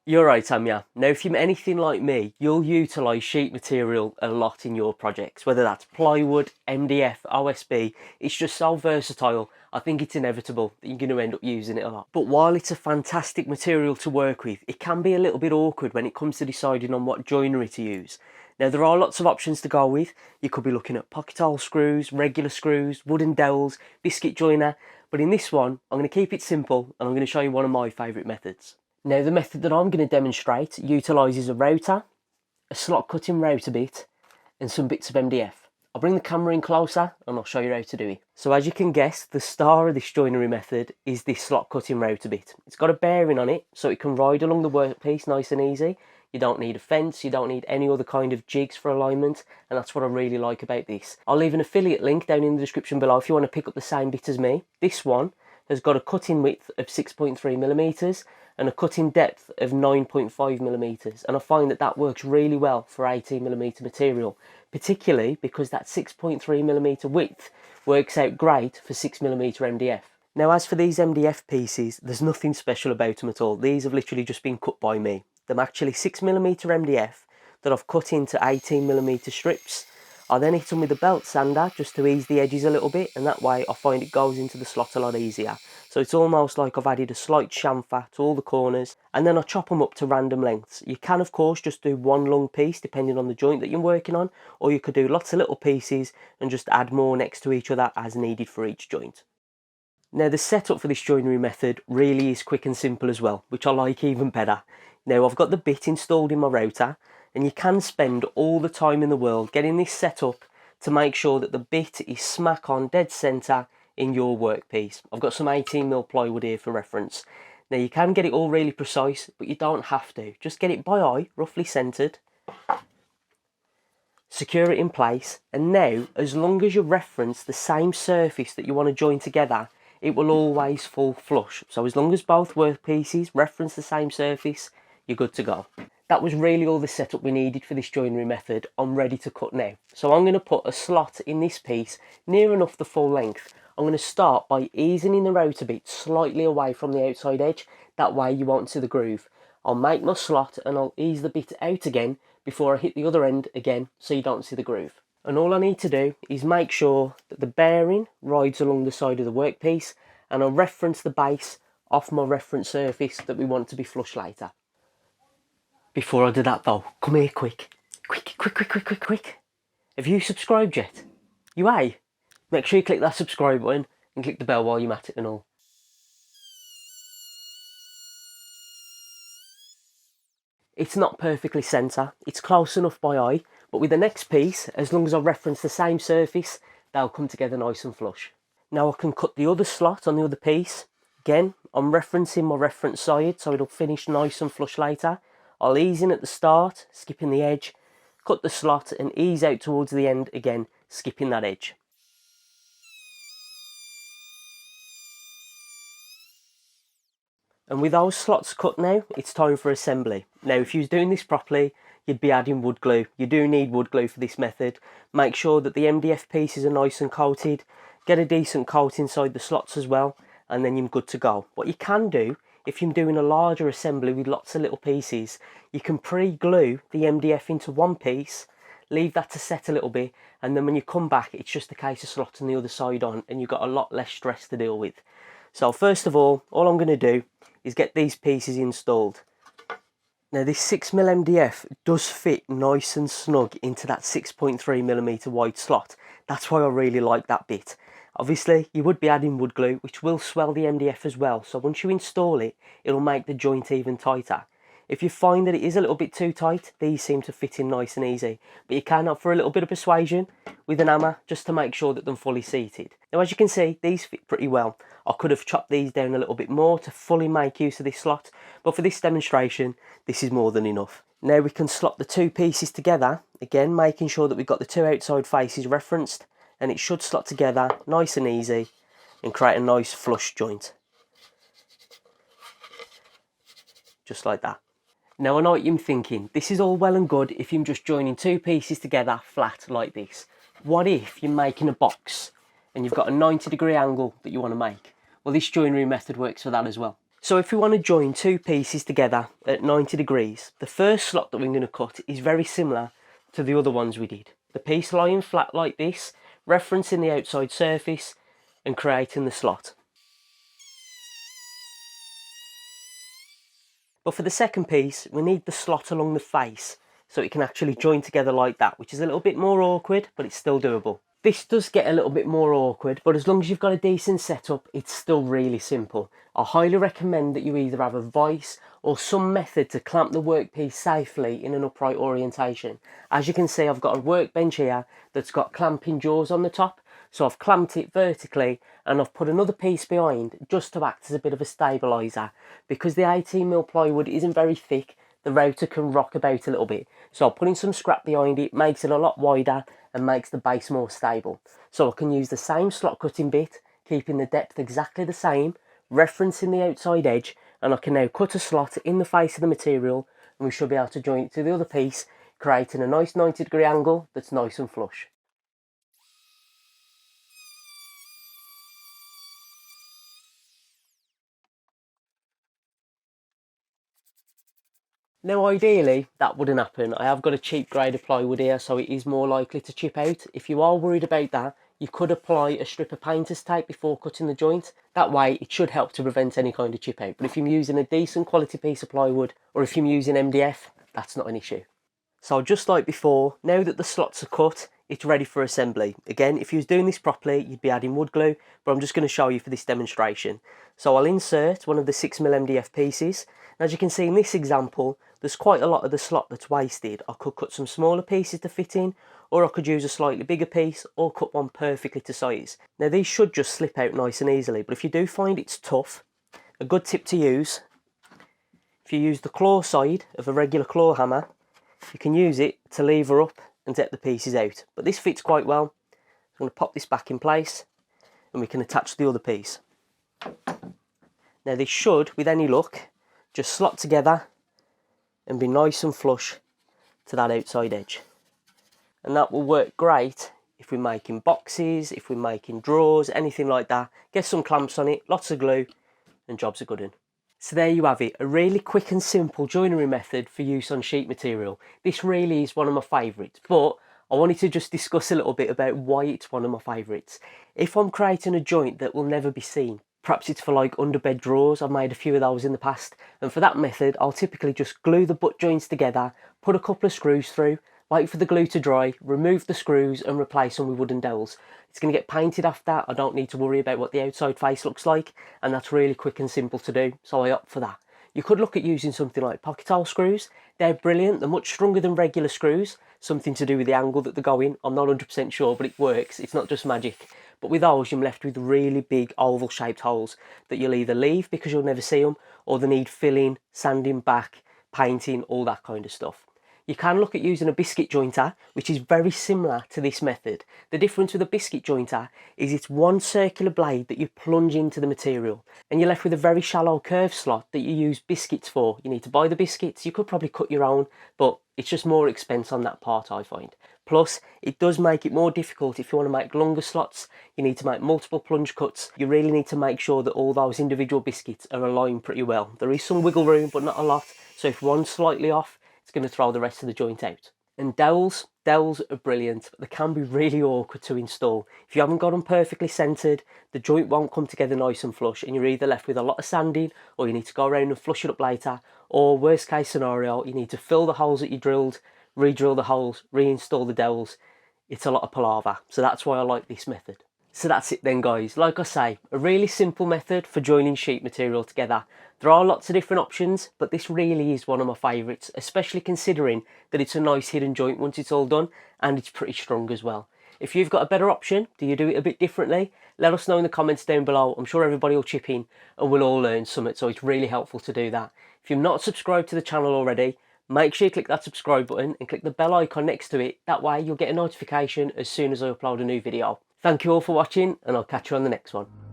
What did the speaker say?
You're right, Tamia. Now, if you're anything like me, you'll utilise sheet material a lot in your projects, whether that's plywood, MDF, OSB. It's just so versatile. I think it's inevitable that you're going to end up using it a lot. But while it's a fantastic material to work with, it can be a little bit awkward when it comes to deciding on what joinery to use. Now, there are lots of options to go with. You could be looking at pocket hole screws, regular screws, wooden dowels, biscuit joiner. But in this one, I'm going to keep it simple and I'm going to show you one of my favourite methods. Now, the method that I'm going to demonstrate utilises a router, a slot cutting router bit and some bits of MDF. I'll bring the camera in closer and I'll show you how to do it. So as you can guess, the star of this joinery method is this slot cutting router bit. It's got a bearing on it so it can ride along the workpiece nice and easy. You don't need a fence, you don't need any other kind of jigs for alignment, and that's what I really like about this. I'll leave an affiliate link down in the description below if you want to pick up the same bit as me. This one has got a cutting width of 6.3mm and a cutting depth of 9.5mm, and I find that that works really well for 18mm material, particularly because that 6.3mm width works out great for 6mm MDF. Now, as for these MDF pieces, there's nothing special about them at all. These have literally just been cut by me. They're actually 6mm MDF that I've cut into 18mm strips. I then hit them with a belt sander just to ease the edges a little bit, and that way I find it goes into the slot a lot easier. So it's almost like I've added a slight chamfer to all the corners, and then I chop them up to random lengths. You can of course just do one long piece depending on the joint that you're working on, or you could do lots of little pieces and just add more next to each other as needed for each joint. Now, the setup for this joinery method really is quick and simple as well, which I like even better. Now, I've got the bit installed in my router, and you can spend all the time in the world getting this set up to make sure that the bit is smack on dead centre in your workpiece. I've got some 18mm plywood here for reference. Now, you can get it all really precise, but you don't have to. Just get it by eye, roughly centred. Secure it in place, and now, as long as you reference the same surface that you want to join together, it will always fall flush. So as long as both workpieces reference the same surface, you're good to go. That was really all the setup we needed for this joinery method. I'm ready to cut now. So I'm going to put a slot in this piece near enough the full length. I'm going to start by easing in the router bit slightly away from the outside edge. That way you won't see the groove. I'll make my slot and I'll ease the bit out again before I hit the other end again so you don't see the groove. And all I need to do is make sure that the bearing rides along the side of the workpiece, and I'll reference the base off my reference surface that we want to be flush later. Before I do that though, come here quick. Quick. Have you subscribed yet? You ain't? Make sure you click that subscribe button and click the bell while you're at it and all. It's not perfectly centre, it's close enough by eye, but with the next piece, as long as I reference the same surface, they'll come together nice and flush. Now I can cut the other slot on the other piece. Again, I'm referencing my reference side so it'll finish nice and flush later. I'll ease in at the start, skipping the edge, cut the slot and ease out towards the end again, skipping that edge. And with those slots cut now, it's time for assembly. Now, if you was doing this properly, you'd be adding wood glue. You do need wood glue for this method. Make sure that the MDF pieces are nice and coated. Get a decent coat inside the slots as well, and then you're good to go. What you can do, if you're doing a larger assembly with lots of little pieces, you can pre-glue the MDF into one piece, leave that to set a little bit, and then when you come back, it's just a case of slotting the other side on, and you've got a lot less stress to deal with. So first of all I'm going to do is get these pieces installed. Now, this 6mm MDF does fit nice and snug into that 6.3mm wide slot. That's why I really like that bit. Obviously, you would be adding wood glue, which will swell the MDF as well. So once you install it, it'll make the joint even tighter. If you find that it is a little bit too tight, these seem to fit in nice and easy. But you can offer a little bit of persuasion with an hammer just to make sure that they're fully seated. Now, as you can see, these fit pretty well. I could have chopped these down a little bit more to fully make use of this slot, but for this demonstration, this is more than enough. Now we can slot the two pieces together, again making sure that we've got the two outside faces referenced, and it should slot together nice and easy and create a nice flush joint. Just like that. Now I know what you're thinking, this is all well and good if you're just joining two pieces together flat like this. What if you're making a box and you've got a 90-degree angle that you want to make? Well, this joinery method works for that as well. So if we want to join two pieces together at 90 degrees, the first slot that we're going to cut is very similar to the other ones we did. The piece lying flat like this, referencing the outside surface and creating the slot. But for the second piece, we need the slot along the face so it can actually join together like that, which is a little bit more awkward, but it's still doable. This does get a little bit more awkward, but as long as you've got a decent setup, it's still really simple. I highly recommend that you either have a vise or some method to clamp the workpiece safely in an upright orientation. As you can see, I've got a workbench here that's got clamping jaws on the top, so I've clamped it vertically and I've put another piece behind just to act as a bit of a stabiliser. Because the 18mm plywood isn't very thick, the router can rock about a little bit. So I'll put in some scrap behind it, makes it a lot wider and makes the base more stable. So I can use the same slot cutting bit, keeping the depth exactly the same, referencing the outside edge, and I can now cut a slot in the face of the material and we should be able to join it to the other piece, creating a nice 90-degree angle that's nice and flush. Now ideally that wouldn't happen. I have got a cheap grade of plywood here, so it is more likely to chip out. If you are worried about that, you could apply a strip of painter's tape before cutting the joint. That way it should help to prevent any kind of chip out. But if you're using a decent quality piece of plywood, or if you're using MDF, that's not an issue. So just like before, now that the slots are cut, it's ready for assembly. Again, if you was doing this properly, you'd be adding wood glue, but I'm just going to show you for this demonstration. So I'll insert one of the 6mm MDF pieces. And as you can see in this example, there's quite a lot of the slot that's wasted. I could cut some smaller pieces to fit in, or I could use a slightly bigger piece, or cut one perfectly to size. Now these should just slip out nice and easily, but if you do find it's tough, a good tip to use, if you use the claw side of a regular claw hammer, you can use it to lever up and take the pieces out. But this fits quite well. I'm going to pop this back in place and we can attach the other piece. Now this should, with any luck, just slot together and be nice and flush to that outside edge. And that will work great if we're making boxes, if we're making drawers, anything like that. Get some clamps on it, lots of glue, and jobs are good in. So there you have it, a really quick and simple joinery method for use on sheet material. This really is one of my favourites, but I wanted to just discuss a little bit about why it's one of my favourites. If I'm creating a joint that will never be seen, perhaps it's for like underbed drawers, I've made a few of those in the past, and for that method I'll typically just glue the butt joints together, put a couple of screws through, wait for the glue to dry, remove the screws and replace them with wooden dowels. It's going to get painted after, I don't need to worry about what the outside face looks like, and that's really quick and simple to do, so I opt for that. You could look at using something like pocket hole screws. They're brilliant, they're much stronger than regular screws, something to do with the angle that they go in, I'm not 100% sure, but it works, it's not just magic. But with those, you're left with really big oval shaped holes that you'll either leave because you'll never see them, or they need filling, sanding back, painting, all that kind of stuff. You can look at using a biscuit jointer, which is very similar to this method. The difference with a biscuit jointer is it's one circular blade that you plunge into the material, and you're left with a very shallow curved slot that you use biscuits for. You need to buy the biscuits, you could probably cut your own, but it's just more expense on that part, I find. Plus, it does make it more difficult if you want to make longer slots. You need to make multiple plunge cuts. You really need to make sure that all those individual biscuits are aligned pretty well. There is some wiggle room, but not a lot, so if one's slightly off, it's going to throw the rest of the joint out. And dowels are brilliant, but they can be really awkward to install. If you haven't got them perfectly centred, the joint won't come together nice and flush, and you're either left with a lot of sanding, or you need to go around and flush it up later, or worst case scenario, you need to fill the holes that you drilled, re-drill the holes, reinstall the dowels. It's a lot of palaver, so that's why I like this method. So that's it then guys, like I say, a really simple method for joining sheet material together. There are lots of different options, but this really is one of my favourites, especially considering that it's a nice hidden joint once it's all done, and it's pretty strong as well. If you've got a better option, do you do it a bit differently? Let us know in the comments down below. I'm sure everybody will chip in and we'll all learn something, so it's really helpful to do that. If you're not subscribed to the channel already, make sure you click that subscribe button and click the bell icon next to it. That way you'll get a notification as soon as I upload a new video. Thank you all for watching, and I'll catch you on the next one.